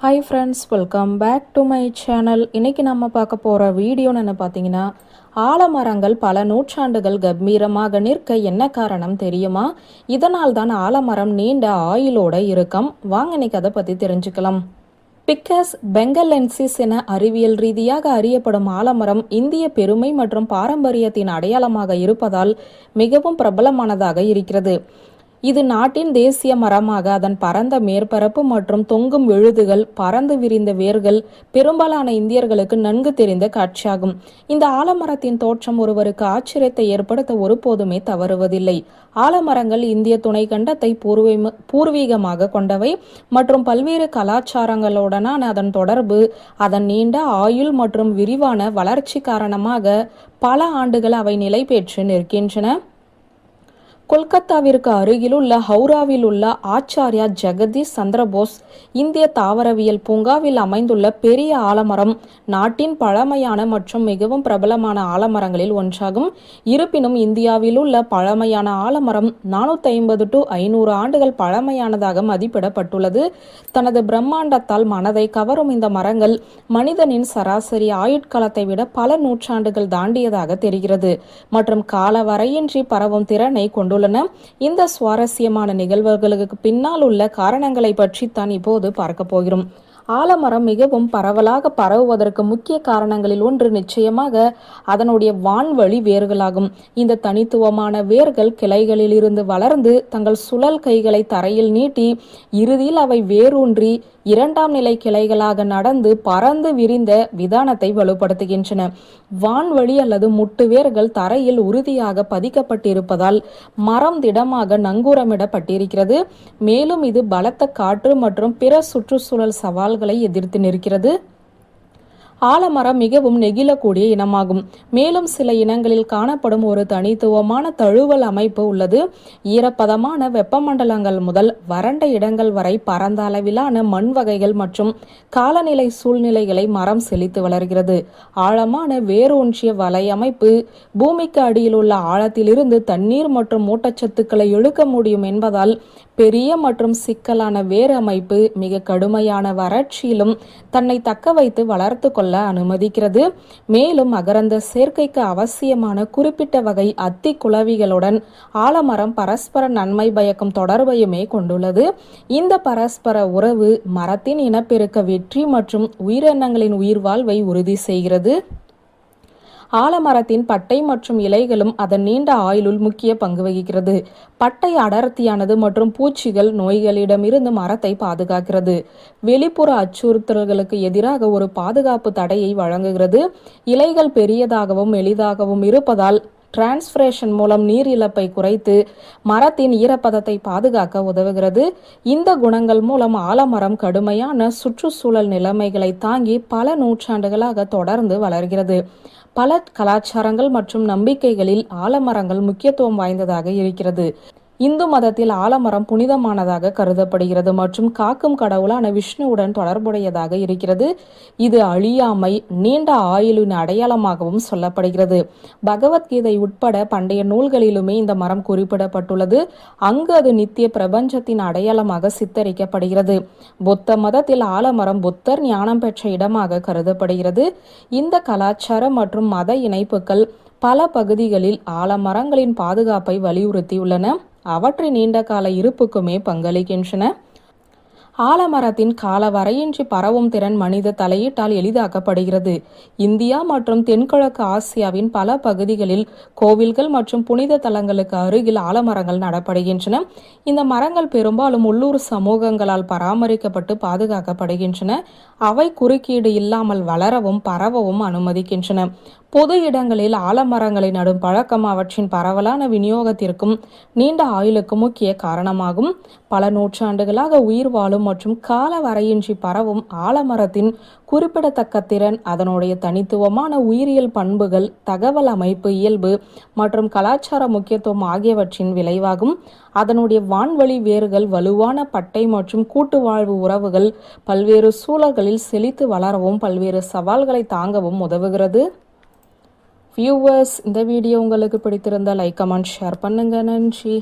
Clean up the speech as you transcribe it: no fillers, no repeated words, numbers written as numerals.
Hi friends, welcome back to my channel. இன்றைக்கி நம்ம பார்க்க போகிற வீடியோன்னு என்ன பார்த்தீங்கன்னா, ஆலமரங்கள் பல நூற்றாண்டுகள் கம்பீரமாக நிற்க என்ன காரணம் தெரியுமா? இதனால் தான் ஆலமரம் நீண்ட ஆயுளோட இருக்கும். வாங்க இன்னைக்கு அதை பற்றி தெரிஞ்சுக்கலாம். பிக்கஸ் பெங்கலென்சிஸ் என அறிவியல் ரீதியாக அறியப்படும் ஆலமரம் இந்திய பெருமை மற்றும் பாரம்பரியத்தின் அடையாளமாக இருப்பதால் மிகவும் பிரபலமானதாக இருக்கிறது. இது நாட்டின் தேசிய மரமாக அதன் பரந்த மேற்பரப்பு மற்றும் தொங்கும் விழுதுகள், பறந்து விரிந்த வேர்கள் பெரும்பாலான இந்தியர்களுக்கு நன்கு தெரிந்த காட்சியாகும். இந்த ஆலமரத்தின் தோற்றம் ஒருவருக்கு ஆச்சரியத்தை ஏற்படுத்த ஒருபோதுமே தவறுவதில்லை. ஆலமரங்கள் இந்திய துணைக்கண்டத்தை பூர்வீகமாக கொண்டவை மற்றும் பல்வேறு கலாச்சாரங்களுடனான அதன் தொடர்பு, அதன் நீண்ட ஆயுள் மற்றும் விரிவான வளர்ச்சி காரணமாக பல ஆண்டுகள் அவை நிலை பெற்று நிற்கின்றன. கொல்கத்தாவிற்கு அருகிலுள்ள ஹவுராவில் உள்ள ஆச்சாரியா ஜெகதீஷ் சந்திரபோஸ் இந்திய தாவரவியல் பூங்காவில் அமைந்துள்ள பெரிய ஆலமரம் நாட்டின் பழமையான மற்றும் மிகவும் பிரபலமான ஆலமரங்களில் ஒன்றாகும். இருப்பினும் இந்தியாவில் உள்ள பழமையான ஆலமரம் 450 to 500 ஆண்டுகள் பழமையானதாக மதிப்பிடப்பட்டுள்ளது. தனது பிரம்மாண்டத்தால் மனதை கவரும் இந்த மரங்கள் மனிதனின் சராசரி ஆயுட்காலத்தை விட பல நூற்றாண்டுகள் தாண்டியதாக தெரிகிறது மற்றும் கால வரையின்றி பரவும் திறனை கொண்டுள்ளன. இந்த சுவாரஸ்யமான நிகழ்வுகளுக்கு பின்னால் உள்ள காரணங்களை பற்றி தான் இப்போது பார்க்க போகிறோம். ஆலமரம் மிகவும் பரவலாக பரவுவதற்கு முக்கிய காரணங்களில் ஒன்று நிச்சயமாக அதனுடைய வான்வழி வேர்களாகும். இந்த தனித்துவமான வேர்கள் கிளைகளில் இருந்து வளர்ந்து தங்கள் சுழல் கைகளை தரையில் நீட்டி இறுதியில் அவை வேரூன்றி இரண்டாம் நிலை கிளைகளாக நடந்து பறந்து விரிந்த விதானத்தை வலுப்படுத்துகின்றன. வான்வழி அல்லது முட்டு வேர்கள் தரையில் உறுதியாக பதிக்கப்பட்டிருப்பதால் மரம் திடமாக நங்கூரமிடப்பட்டிருக்கிறது. மேலும் இது பலத்த காற்று மற்றும் பிற சுற்றுச்சூழல் சவால்களை எதிர்த்து நிற்கிறது. ஆலமரம் மிகவும் நெகிழக்கூடிய இனமாகும். மேலும் சில இனங்களில் காணப்படும் ஒரு தனித்துவமான தழுவல் அமைப்பு உள்ளது. ஈரப்பதமான வெப்பமண்டலங்கள் முதல் வறண்ட இடங்கள் வரை பரந்த அளவிலான மண் வகைகள் மற்றும் காலநிலை சூழ்நிலைகளை மரம் செழித்து வளர்கிறது. ஆழமான வேரூன்றிய வலை அமைப்பு பூமிக்கு அடியில் உள்ள ஆழத்திலிருந்து தண்ணீர் மற்றும் ஊட்டச்சத்துக்களை இழுக்க முடியும் என்பதால் பெரிய மற்றும் சிக்கலான வேர் அமைப்பு மிக கடுமையான வறட்சியிலும் தன்னை தக்க வைத்து வளர்த்து கொள்ள அனுமதிக்கிறது. மேலும் அகரந்த சேர்க்கைக்கு அவசியமான குறிப்பிட்ட வகை அத்தி குளவிகளுடன் ஆலமரம் பரஸ்பர நன்மை பயக்கும் தொடர்பையுமே கொண்டுள்ளது. இந்த பரஸ்பர உறவு மரத்தின் இனப்பெருக்க வெற்றி மற்றும் உயிரினங்களின் உயிர்வாழ்வை உறுதி செய்கிறது. ஆலமரத்தின் பட்டை மற்றும் இலைகளும் அதன் நீண்ட ஆயுளில் முக்கிய பங்கு வகிக்கிறது. பட்டை அடர்த்தியானது மற்றும் பூச்சிகள் நோய்களிடமிருந்து மரத்தை பாதுகாக்கிறது. வெளிப்புற அச்சுறுத்தல்களுக்கு எதிராக ஒரு பாதுகாப்பு தடையை வழங்குகிறது. இலைகள் பெரியதாகவும் எளிதாகவும் இருப்பதால் டிரான்ஸ்பிரேஷன் மூலம் நீர் இழப்பை குறைத்து மரத்தின் ஈரப்பதத்தை பாதுகாக்க உதவுகிறது. இந்த குணங்கள் மூலம் ஆலமரம் கடுமையான சுற்றுச்சூழல் நிலைமைகளை தாங்கி பல நூற்றாண்டுகளாக தொடர்ந்து வளர்கிறது. பல கலாச்சாரங்கள் மற்றும் நம்பிக்கைகளில் ஆலமரங்கள் முக்கியத்துவம் வாய்ந்ததாக இருக்கிறது. இந்து மதத்தில் ஆலமரம் புனிதமானதாக கருதப்படுகிறது மற்றும் காக்கும் கடவுளான விஷ்ணுவுடன் தொடர்புடையதாக இருக்கிறது. இது அழியாமை, நீண்ட ஆயுளின் அடையாளமாகவும் சொல்லப்படுகிறது. பகவத்கீதை உட்பட பண்டைய நூல்களிலுமே இந்த மரம் குறிப்பிடப்பட்டுள்ளது. அங்கு அது நித்திய பிரபஞ்சத்தின் அடையாளமாக சித்தரிக்கப்படுகிறது. புத்த மதத்தில் ஆலமரம் புத்தர் ஞானம் பெற்ற இடமாக கருதப்படுகிறது. இந்த கலாச்சார மற்றும் மத இணைப்புகள் பல பகுதிகளில் ஆலமரங்களின் பாதுகாப்பை வலியுறுத்தியுள்ளன. அவற்றின் நீண்ட கால இருப்புக்குமே பங்களிக்கின்றன. ஆலமரத்தின் கால வரையின்றி பரவும் திறன் மனித தலையீட்டால் எளிதாக்கப்படுகிறது. இந்தியா மற்றும் தென்கிழக்கு ஆசியாவின் பல பகுதிகளில் கோவில்கள் மற்றும் புனித தலங்களுக்கு அருகில் ஆலமரங்கள் நடப்படுகின்றன. இந்த மரங்கள் பெரும்பாலும் உள்ளூர் சமூகங்களால் பராமரிக்கப்பட்டு பாதுகாக்கப்படுகின்றன. அவை குறுக்கீடு இல்லாமல் வளரவும் பரவவும் அனுமதிக்கின்றன. பொது இடங்களில் ஆலமரங்களை நடும் பழக்கம் அவற்றின் பரவலான விநியோகத்திற்கும் நீண்ட ஆயுளுக்கும் முக்கிய காரணமாகும். பல நூற்றாண்டுகளாக உயிர் வாழும் மற்றும் கால வரையின்றி பரவும் ஆலமரத்தின் குறிப்பிடத்தக்க திறன் அதனுடைய தனித்துவமான உயிரியல் பண்புகள், தகவல் அமைப்பு இயல்பு மற்றும் கலாச்சார முக்கியத்துவம் ஆகியவற்றின் விளைவாகும். அதனுடைய வான்வழி வேர்கள், வலுவான பட்டை மற்றும் கூட்டு வாழ்வு உறவுகள் பல்வேறு சூழல்களில் செழித்து வளரவும் பல்வேறு சவால்களை தாங்கவும் உதவுகிறது. வியூவர்ஸ், இந்த வீடியோ உங்களுக்கு பிடித்திருந்தால் லைக், கமெண்ட், ஷேர் பண்ணுங்க. நன்றி.